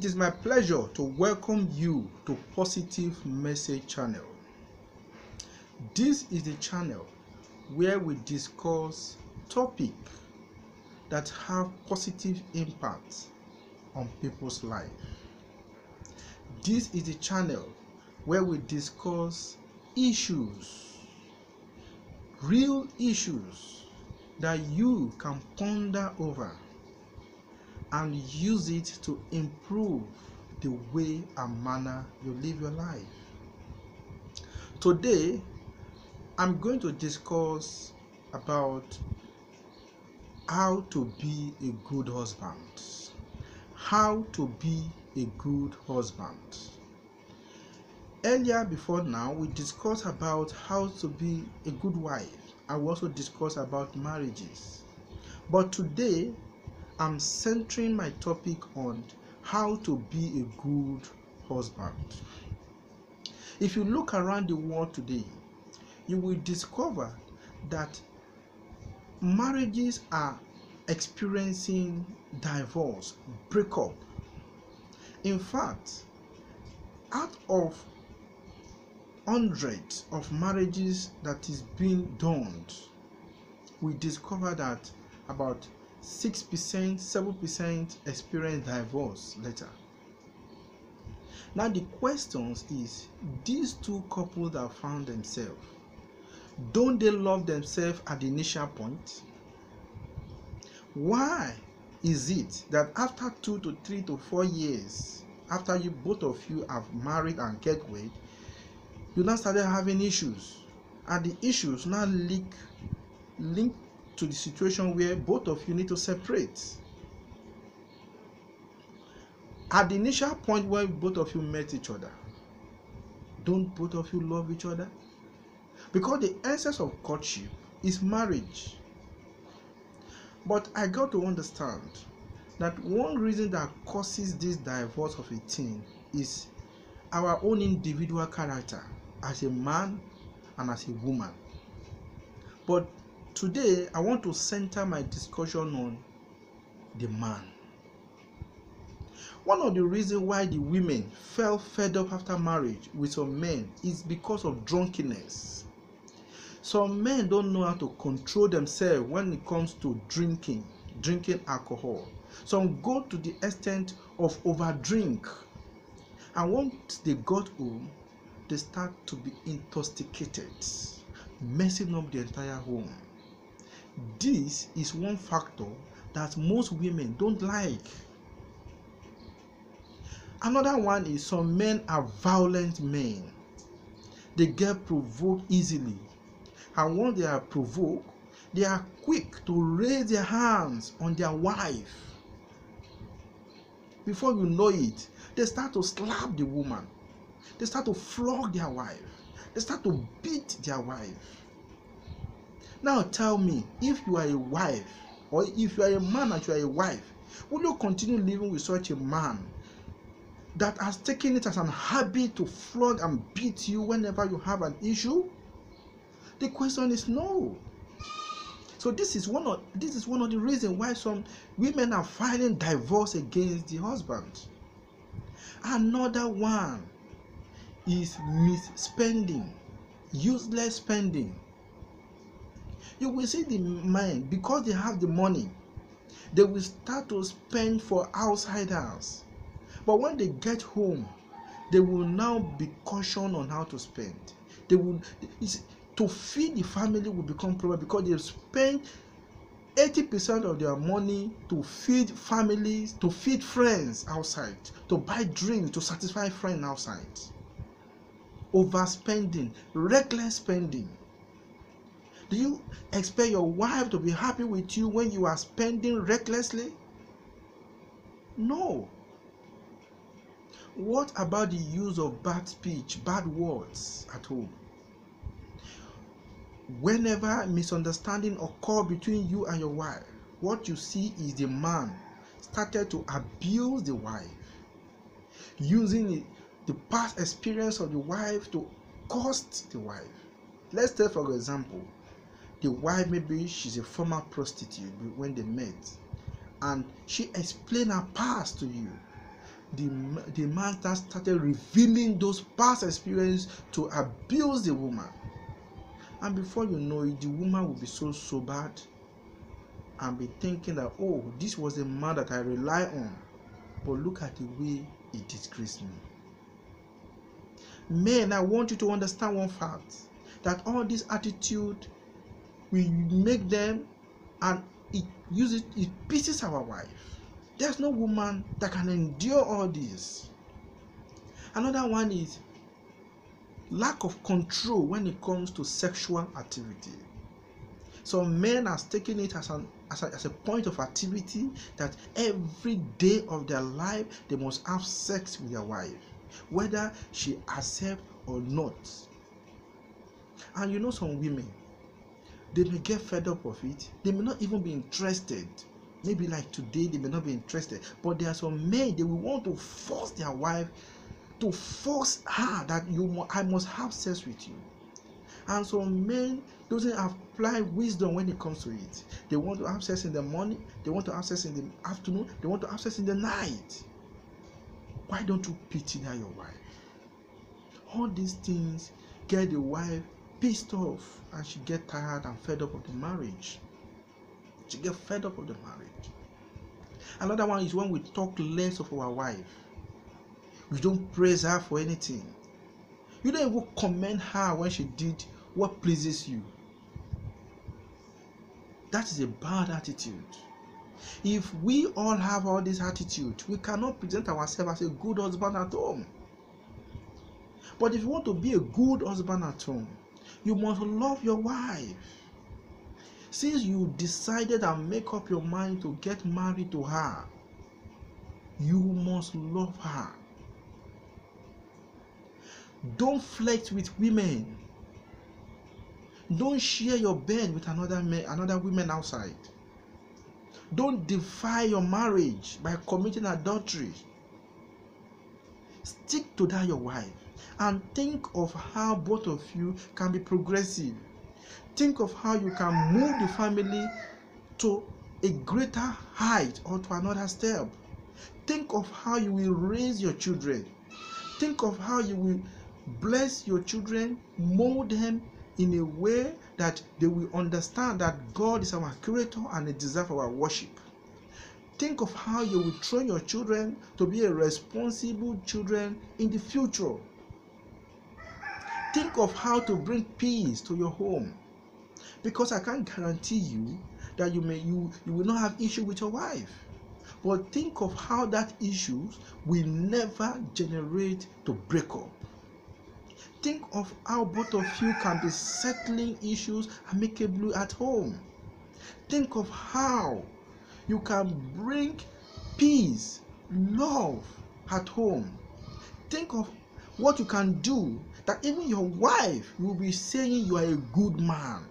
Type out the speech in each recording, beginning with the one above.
It is my pleasure to welcome you to Positive Message Channel. This is the channel where we discuss topics that have positive impact on people's life. This is the channel where we discuss issues, real issues that you can ponder over and use it to improve the way and manner you live your life. Today, I'm going to discuss about how to be a good husband. How to be a good husband. Earlier before now, we discussed about how to be a good wife. I will also discuss about marriages. But today, I'm centering my topic on how to be a good husband. If you look around the world today, you will discover that marriages are experiencing divorce, breakup. In fact, out of hundreds of marriages that is being done, we discover that about 6%, 7% experience divorce later. Now the question is, these two couples that found themselves, don't they love themselves at the initial point? Why is it that after 2 to 3 to 4 years, after you both of you have married and get wed, you now started having issues, and the issues now link to the situation where both of you need to separate? At the initial point where both of you met each other, don't both of you love each other? Because the essence of courtship is marriage. But I got to understand that one reason that causes this divorce of a teen is our own individual character as a man and as a woman. But today, I want to center my discussion on the man. One of the reasons why the women fell fed up after marriage with some men is because of drunkenness. Some men don't know how to control themselves when it comes to drinking alcohol. Some go to the extent of overdrink. And once they got home, they start to be intoxicated, messing up the entire home. This is one factor that most women don't like. Another one is some men are violent men. They get provoked easily. And once they are provoked, they are quick to raise their hands on their wife. Before you know it, they start to slap the woman. They start to flog their wife. They start to beat their wife. Now tell me, if you are a wife, or if you are a man and you are a wife, will you continue living with such a man that has taken it as an habit to flog and beat you whenever you have an issue? The question is no. So this is one of the reasons why some women are filing divorce against the husband. Another one is misspending, useless spending. You will see the men, because they have the money, they will start to spend for outsiders. But when they get home, they will now be cautioned on how to spend. To feed the family will become problem because they've spent 80% of their money to feed families, to feed friends outside, to buy drinks, to satisfy friends outside. Overspending, reckless spending. Do you expect your wife to be happy with you when you are spending recklessly? No. What about the use of bad speech, bad words at home? Whenever misunderstanding occurs between you and your wife, what you see is the man started to abuse the wife, using the past experience of the wife to cost the wife. Let's take for example, the wife, maybe she's a former prostitute when they met, and she explained her past to you. the man that started revealing those past experiences to abuse the woman. And before you know it, the woman will be so sobered and be thinking that, oh, this was the man that I rely on. But look at the way he disgraced me. Men, I want you to understand one fact, that all this attitude, we make them, and it pisses our wife. There's no woman that can endure all this. Another one is lack of control when it comes to sexual activity. Some men are taking it as a point of activity that every day of their life they must have sex with their wife, whether she accepts or not. And you know, some women, they may get fed up of it. They may not even be interested. Maybe like today, they may not be interested. But there are some men, they will want to force their wife, to force her that I must have sex with you. And some men doesn't apply wisdom when it comes to it. They want to have sex in the morning, they want to have sex in the afternoon, they want to have sex in the night. Why don't you pity your wife? All these things get the wife pissed off, and she get tired and fed up of the marriage. She get fed up of the marriage. Another one is when we talk less of our wife. We don't praise her for anything. You don't even commend her when she did what pleases you. That is a bad attitude. If we all have all this attitude, we cannot present ourselves as a good husband at home. But if you want to be a good husband at home, you must love your wife. Since you decided and make up your mind to get married to her, you must love her. Don't flirt with women. Don't share your bed with another women outside. Don't defile your marriage by committing adultery. Stick to that your wife, and think of how both of you can be progressive. Think of how you can move the family to a greater height or to another step. Think of how you will raise your children. Think of how you will bless your children, mold them in a way that they will understand that God is our creator and they deserve our worship. Think of how you will train your children to be a responsible children in the future. Think of how to bring peace to your home. Because I can't guarantee you that you will not have issue with your wife. But think of how that issues will never generate to break up. Think of how both of you can be settling issues amicably at home. Think of how you can bring peace, love at home. Think of what you can do that even your wife will be saying you are a good man.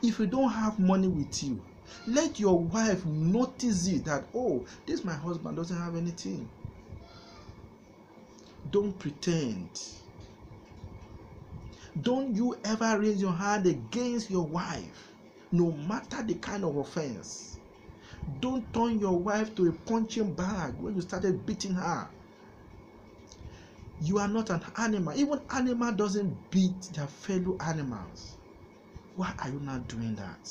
If you don't have money with you, let your wife notice it that, oh, this my husband doesn't have anything. Don't pretend. Don't you ever raise your hand against your wife, no matter the kind of offense. Don't turn your wife to a punching bag when you started beating her. You are not an animal. Even animal doesn't beat their fellow animals. Why are you not doing that?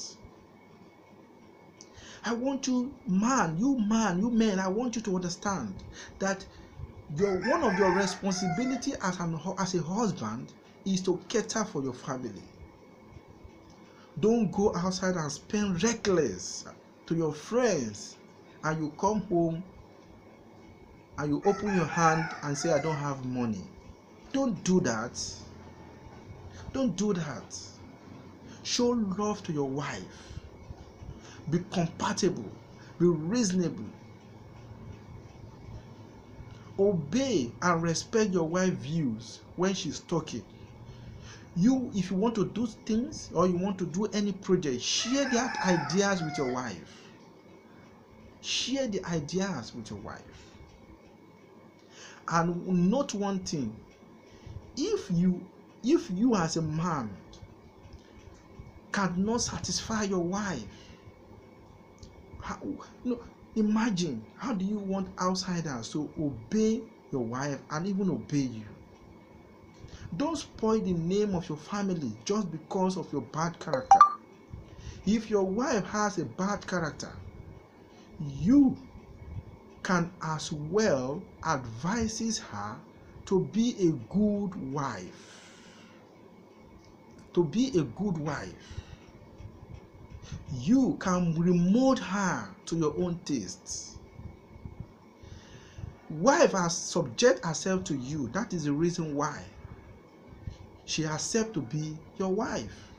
I want you men, I want you to understand that one of your responsibility as a husband is to cater for your family. Don't go outside and spend reckless to your friends, and you come home and you open your hand and say, I don't have money. Don't do that. Don't do that. Show love to your wife. Be compatible. Be reasonable. Obey and respect your wife's views when she's talking. If you want to do things or you want to do any project, share that ideas with your wife. Share the ideas with your wife. And note one thing: if you as a man cannot satisfy your wife, Imagine, how do you want outsiders to obey your wife and even obey you? Don't spoil the name of your family just because of your bad character. If your wife has a bad character, you can as well advise her to be a good wife. To be a good wife. You can remold her to your own tastes. Wife has subject herself to you. That is the reason why she accepts to be your wife.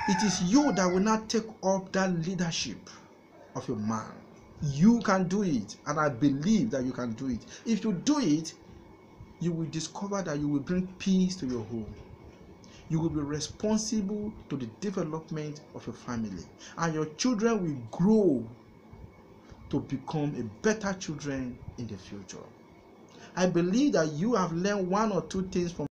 It is you that will not take up that leadership of your man. You can do it, and I believe that you can do it. If you do it, you will discover that you will bring peace to your home. You will be responsible to the development of your family, and your children will grow to become a better children in the future. I believe that you have learned one or two things from